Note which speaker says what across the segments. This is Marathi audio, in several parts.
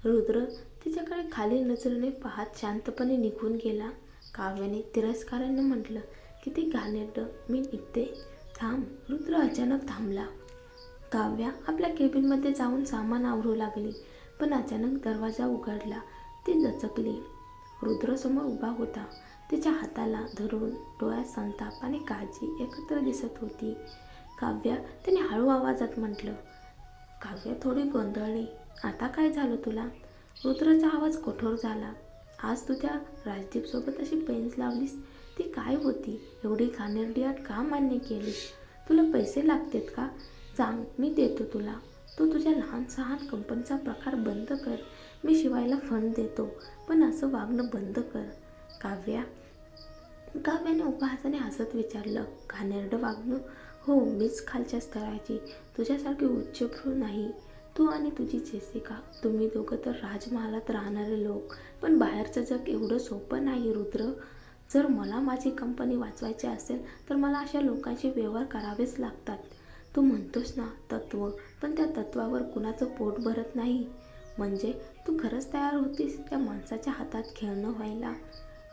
Speaker 1: रुद्र तिच्याकडे खाली नजरेने पाहत शांतपणे निघून गेला. काव्याने तिरस्काराने म्हटलं, किती घाणेरडं, मी निघते. थांब. रुद्र अचानक थांबला. काव्या आपल्या केबिनमध्ये जाऊन सामान आवरू लागली, पण अचानक दरवाजा उघडला. ती दचकली. रुद्र समोर उभा होता. तिच्या हाताला धरून डोळ्यात संताप आणि काळजी एकत्र दिसत होती. काव्या, त्याने हळू आवाजात म्हटलं. काव्या थोडी गोंधळली. आता काय झालं तुला? रुद्राचा आवाज कठोर झाला. आज तू त्या राजदीपसोबत अशी पेन्स लावलीस, ती काय होती? एवढी घाणेरडी अट का मान्य केलीस? तुला पैसे लागतेत का? सांग, मी देतो तुला. तू तुझ्या लहान सहान कंपनीचा प्रकार बंद कर. मी शिवायला फंड देतो, पण असं वागणं बंद कर. काव्याने उपहासाने हसत विचारलं, घाणेरडं वागणं? हो, मीच खालच्या स्तराची, तुझ्यासारखी उच्चभ्रू नाही. तू आणि तुझी जेसिका, तुम्ही दोघं तर राजमहालात राहणारे लोक, पण बाहेरचं जग एवढं सोपं नाही रुद्र. जर मला माझी कंपनी वाचवायची असेल तर मला अशा लोकांशी व्यवहार करावेच लागतात. तू म्हणतोस ना तत्त्व, पण त्या तत्त्वावर कुणाचं पोट भरत नाही. म्हणजे तू खरंच तयार होतीस त्या माणसाच्या हातात खेळणं व्हायला?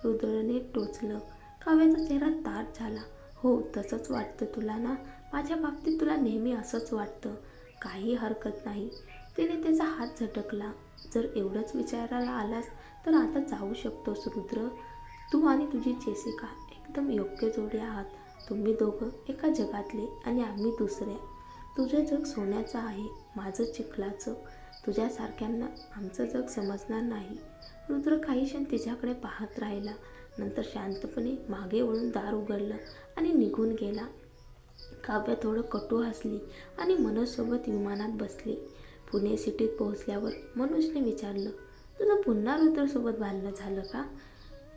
Speaker 1: रुद्रने टोचलं. काव्याचा चेहरा ताठ झाला. हो, तसंच वाटतं तुला ना? माझ्या बाबतीत तुला नेहमी असंच वाटतं. काही हरकत नाही. तिने त्याचा हात झटकला. जर एवढंच विचारायला आलास तर आता जाऊ शकतोस रुद्र. तू आणि तुझी जेसिका एकदम योग्य जोडी आहात. तुम्ही दोघं एका जगातले आणि आम्ही दुसऱ्या. तुझं जग सोन्याचं आहे, माझं चिखलाचं. तुझ्यासारख्यांना आमचं जग समजणार नाही. रुद्र काही क्षण तिच्याकडे पाहत राहिला. नंतर शांतपणे मागे वळून दार उघडलं आणि निघून गेला. काव्या थोडं कटू हसली आणि मनोजसोबत विमानात बसली. पुणे सिटीत पोहोचल्यावर मनोजने विचारलं, तुझं पुन्हा रुद्रसोबत भांडणं झालं का?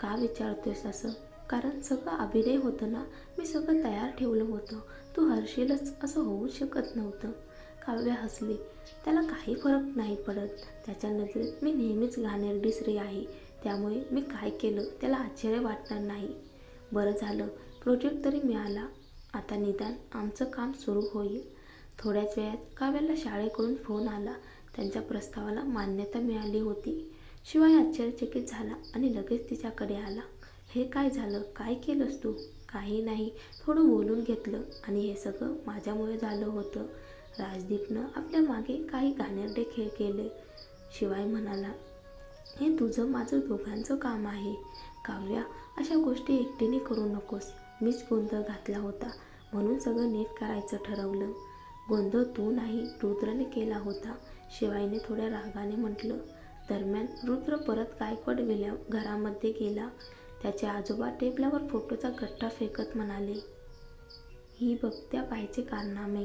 Speaker 1: का विचारतोयस असं? कारण सगळं अभिनय होतं ना. मी सगळं तयार ठेवलं होतं. तू हरशीलच असं होऊ शकत नव्हतं. काव्या हसली. त्याला काही फरक नाही पडत. त्याच्या नजरेत मी नेहमीच घाणेरडी स्त्री आहे, त्यामुळे मी काय केलं त्याला आश्चर्य वाटणार नाही. बरं झालं, प्रोजेक्ट तरी मिळाला. आता निदान आमचं काम सुरू होईल. थोड्याच वेळात काव्याला शाळेकडून फोन आला. त्यांच्या प्रस्तावाला मान्यता मिळाली होती. शिवाय आश्चर्यचकित झाला आणि लगेच तिच्याकडे आला. हे काय झालं? काय केलंस तू? काही नाही, थोडं बोलून घेतलं आणि हे सगळं माझ्यामुळे झालं होतं. राजदीपनं आपल्या मागे काही घाणेरडे खेळ केले. शिवाय म्हणाला, हे तुझं माझं दोघांचं काम आहे. काव्या, अशा गोष्टी एकटीने करू नकोस. मीच गोंधळ घातला होता, म्हणून सगळं नीट करायचं ठरवलं. गोंधळ तू नाही, रुद्रने केला होता, शिवायने थोड्या रागाने म्हटलं. दरम्यान रुद्र परत गायकवाड घरामध्ये गेला. त्याचे आजोबा टेबलावर फोटोचा गठ्ठा फेकत म्हणाले, ही बघ त्या बाईचे कारनामे.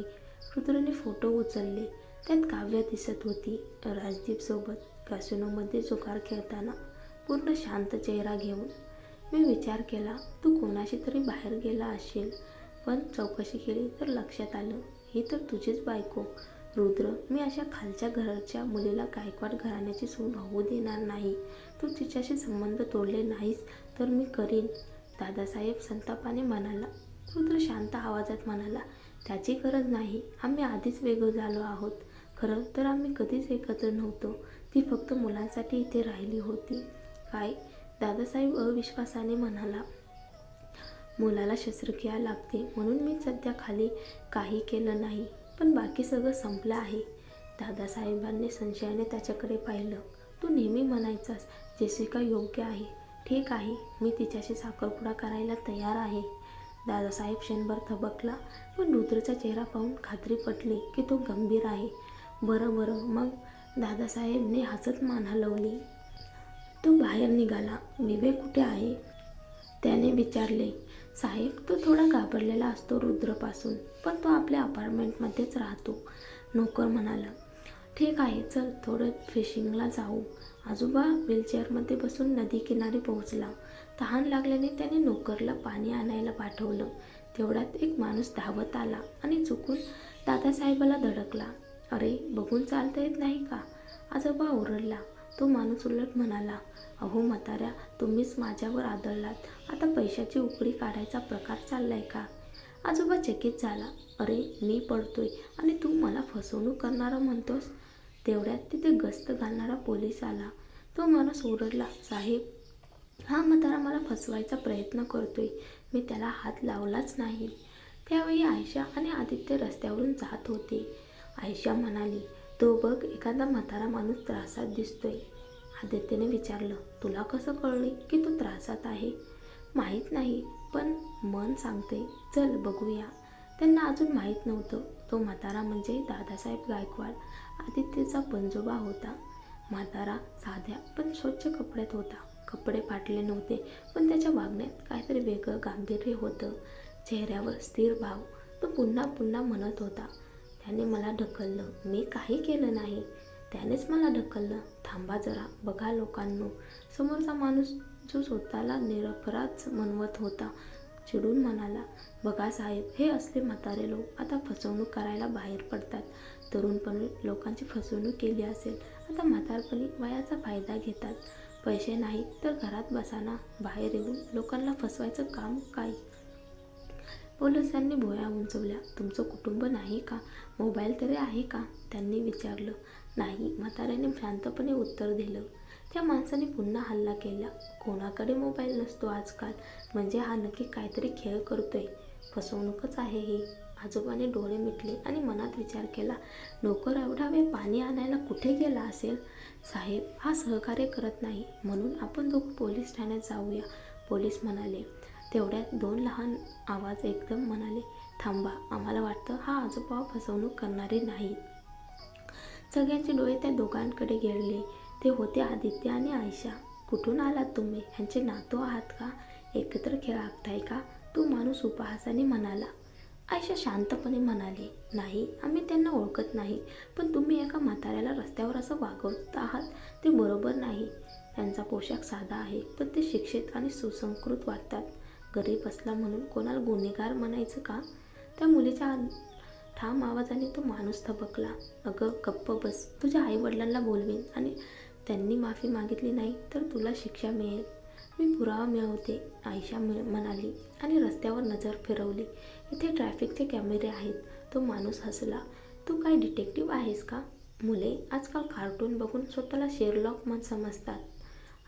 Speaker 1: रुद्रने फोटो उचलले. त्यात काव्या दिसत होती, राजदीपसोबत कॅसिनोमध्ये जुगार खेळताना, पूर्ण शांत चेहरा घेऊन. मी विचार केला तू कोणाशी तरी बाहेर गेला असशील, पण चौकशी केली तर लक्षात आलं ही तर तुझीच बायको. रुद्र, मी अशा खालच्या घराच्या मुलीला गायकवाड घराण्याची सून होऊ देणार नाही. तू तिच्याशी संबंध तोडले नाहीस तर मी करीन. दादासाहेब संतापाने म्हणाला. रुद्र शांत आवाजात म्हणाला, त्याची गरज नाही. आम्ही आधीच वेगळं झालो आहोत. खरं तर आम्ही कधीच एकत्र नव्हतो. ती फक्त मुलांसाठी इथे राहिली होती. काय? दादासाहेब अविश्वासाने म्हणाला. मुलाला शस्त्रक्रिया लागते म्हणून मी सध्या खाली काही केलं नाही, पण बाकी सगळं संपलं आहे. दादासाहेबांनी संशयाने त्याच्याकडे पाहिलं. तू नेहमी म्हणायचास जेसिका योग्य आहे. ठीक आहे, मी तिच्याशी साखरपुडा करायला तयार आहे. दादासाहेब क्षणभर थबकला, पण रुद्रचा चेहरा पाहून खात्री पटली की तो गंभीर आहे. बरं मग? दादासाहेबने हसत मान हलवली. तो बाहेर निघाला. विवेक कुठे आहे? त्याने विचारले. साहेब, तो थोडा घाबरलेला असतो रुद्रपासून, पण तो आपल्या अपार्टमेंटमध्येच राहतो. नोकर म्हणाला. ठीक आहे, चल थोडं फिशिंगला जाऊ. आजोबा व्हीलचेअरमध्ये बसून नदीकिनारी पोहोचला. तहान लागल्याने त्याने नोकरला पाणी आणायला पाठवलं. तेवढ्यात एक माणूस धावत आला आणि चुकून दादासाहेबाला धडकला. अरे, बघून चालता येत नाही का? आजोबा ओरडला. तो माणूस उलट म्हणाला, अहो म्हाताऱ्या, तुम्हीच माझ्यावर आदळलात. आता पैशाची उकळी काढायचा प्रकार चाललाय का? आजोबा चकित झाला. अरे, मी पडतोय आणि तू मला फसवणूक करणारा म्हणतोस? तेवढ्यात तिथे गस्त घालणारा पोलीस आला. तो माणूस ओरडला, साहेब, हा म्हातारा मला फसवायचा प्रयत्न करतोय. मी त्याला हात लावलाच नाही. त्यावेळी आयशा आणि आदित्य रस्त्यावरून जात होते. आयशा म्हणाली, तो बघ, एखादा म्हातारा माणूस त्रासात दिसतोय. आदित्यने विचारलं, तुला कसं कळले की तो त्रासात आहे? माहीत नाही, पण मन सांगते, चल बघूया. त्यांना अजून माहीत नव्हतं, तो म्हातारा म्हणजे दादासाहेब गायकवाड, आदित्यचा पणजोबा होता. म्हातारा साध्या पण स्वच्छ कपड्यात होता. कपडे फाटले नव्हते, पण त्याच्या वागण्यात काहीतरी वेगळं गांभीर्य होतं. चेहऱ्यावर स्थिर भाव. तो पुन्हा पुन्हा म्हणत होता, त्याने मला ढकललं, मी काही केलं नाही, त्यानेच मला ढकललं. थांबा जरा, बघा लोकांनो. समोरचा माणूस जो स्वतःला निरपराध म्हणवत होता चिडून म्हणाला, बघा साहेब, हे असले म्हातारे लोक आता फसवणूक करायला बाहेर पडतात. तरुणपणी लोकांची फसवणूक केली असेल, आता म्हातारपणी वयाचा फायदा घेतात. पैसे नाही तर घरात बसाना, बाहेर येऊन लोकांना फसवायचं काम काय? पोलिसांनी भुवया उंचवल्या. तुमचं कुटुंब नाही का? मोबाईल तरी आहे का? त्यांनी विचारलं. नाही, म्हाताऱ्याने शांतपणे उत्तर दिलं. त्या माणसाने पुन्हा हल्ला केला. कोणाकडे मोबाईल नसतो आजकाल, म्हणजे हा नक्की काहीतरी खेळ करतोय. फसवणूकच आहे ही. आजोबाने डोळे मिटले आणि मनात विचार केला, नोकर एवढा वेळ पाणी आणायला कुठे गेला असेल? साहेब, हा सहकार्य करत नाही, म्हणून आपण दोघं पोलीस ठाण्यात जाऊया, पोलीस म्हणाले. तेवढ्यात दोन लहान आवाज एकदम म्हणाले, थांबा, आम्हाला वाटतं हा आजोबा फसवणूक करणारे नाहीत. सगळ्यांचे डोळे त्या दोघांकडे गेले. ते होते आदित्य आणि आयशा. कुठून आलात तुम्ही? ह्यांचे नातू आहात का? एकत्र खेळताय का? तो माणूस उपहासाने म्हणाला. आयशा शांतपणे म्हणाली, नाही, आम्ही त्यांना ओळखत नाही, पण तुम्ही एका म्हाताऱ्याला रस्त्यावर असं वागवत आहात ते बरोबर नाही. त्यांचा पोशाख साधा आहे, पण ते शिक्षित आणि सुसंस्कृत वाटतात. गरीब असला म्हणून कोणाला गुन्हेगार म्हणायचं का? त्या मुलीच्या ठाम आवाजाने तो माणूस थबकला. अगं गप्प बस, तुझ्या आईवडिलांना बोलवीन आणि त्यांनी माफी मागितली नाही तर तुला शिक्षा मिळेल. मी पुरावा मिळवते, आयशा म्हणाली आणि रस्त्यावर नजर फिरवली. इथे ट्रॅफिकचे कॅमेरे आहेत. तो माणूस हसला. तू काय डिटेक्टिव्ह आहेस का? मुले आजकाल कार्टून बघून स्वतःला शेरलॉक समजतात.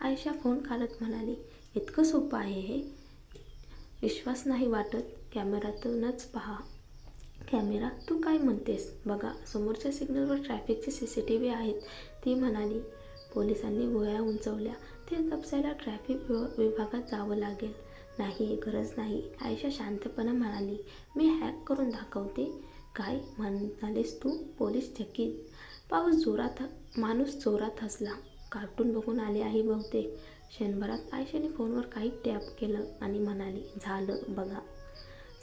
Speaker 1: आयशा फोन काढत म्हणाली, इतकं सोपं आहे हे? विश्वास नाही वाटत? कॅमेऱ्यातूनच पहा. कॅमेरा? तू काय म्हणतेस? बघा, समोरच्या सिग्नलवर ट्रॅफिकचे CCTV आहेत, ती म्हणाली. पोलिसांनी भुवया उंचवल्या. ते तपसायला ट्रॅफिक विभागात जावं लागेल. नाही, गरज नाही, आयशा शांतपणे म्हणाली. मी हॅक करून दाखवते. काय म्हणालीस तू? पोलीस चकित. माणूस जोरात हसला. कार्टून बघून आले आहे बहुतेक. क्षणभरात आयशाने फोनवर काही टॅप केलं आणि म्हणाली, झालं बघा.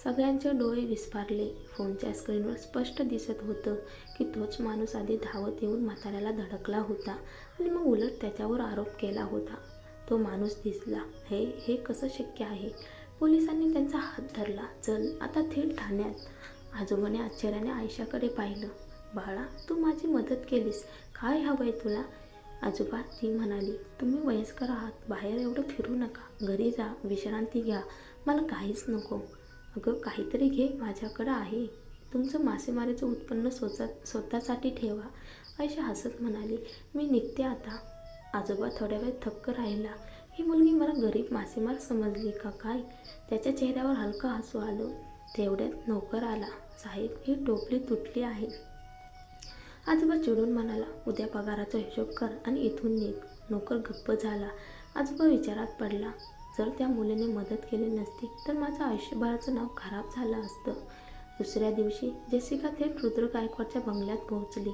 Speaker 1: सगळ्यांचे डोळे विस्फारले. फोनच्या स्क्रीनवर स्पष्ट दिसत होतं की तोच माणूस आधी धावत येऊन म्हाताऱ्याला धडकला होता आणि मग उलट त्याच्यावर आरोप केला होता. तो माणूस दिसला. हे कसं शक्य आहे? पोलिसांनी त्यांचा हात धरला. चल आता थेट ठाण्यात. आजोबाने आश्चर्याने आयशाकडे पाहिलं. बाळा, तू माझी मदत केलीस. काय हवंय तुला? आजोबा, ती म्हणाली, तुम्ही वयस्कर आहात, बाहेर एवढं फिरू नका, घरी जा, विश्रांती घ्या, मला काहीच नको. अगं काहीतरी घे, माझ्याकडं आहे. तुमचं मासेमारीचं उत्पन्न स्वतःसाठी ठेवा. आयशा हसत म्हणाली, मी निघते आता. आजोबा थोड्या वेळ थक्क राहिला. ही मुलगी मला गरीब मासेमार समजली का काय? त्याच्या चेहऱ्यावर हलकं हसू आलं. तेवढ्यात नोकर आला. साहेब, ही टोपली तुटली आहे. आजोबा चिडून म्हणाला, उद्या पगाराचा हिशोब कर आणि इथून निघ. नोकर गप्प झाला. आजोबा विचारात पडला. जर त्या मुलीने मदत केली नसती तर माझं आयुष्यभराचं नाव खराब झालं असतं. दुसऱ्या दिवशी जेसिका थेट रुद्र गायकवाडच्या बंगल्यात पोहोचली.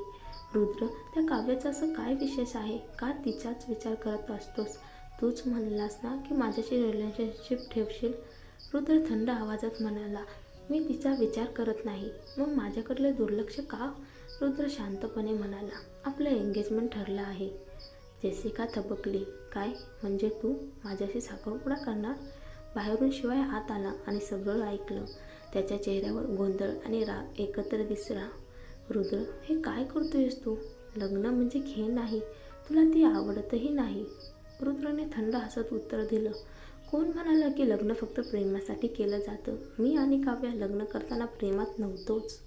Speaker 1: रुद्र, त्या काव्याचं असं काय विशेष आहे? का तिचाच विचार करत असतोस? तूच म्हणलास ना की माझ्याशी रिलेशनशिप ठेवशील? रुद्र थंड आवाजात म्हणाला, मी तिचा विचार करत नाही. मग माझ्याकडले दुर्लक्ष का? रुद्र शांतपणे म्हणाला, आपलं एंगेजमेंट ठरलं आहे. जेसिका थबकली. काय म्हणजे तू माझ्याशी साखरपुडा करणार? बाहेरून शिवाय हात आला आणि सगळं ऐकलं. त्याच्या चेहऱ्यावर गोंधळ आणि राग एकत्र दिसला. रुद्र, हे काय करतोयस तू? लग्न म्हणजे खेळ नाही. तुला ती आवडतही नाही. रुद्रने थंड हसत उत्तर दिलं, कोण म्हणालं की लग्न फक्त प्रेमासाठी केलं जातं? मी आणि काव्या लग्न करताना प्रेमात नव्हतोच.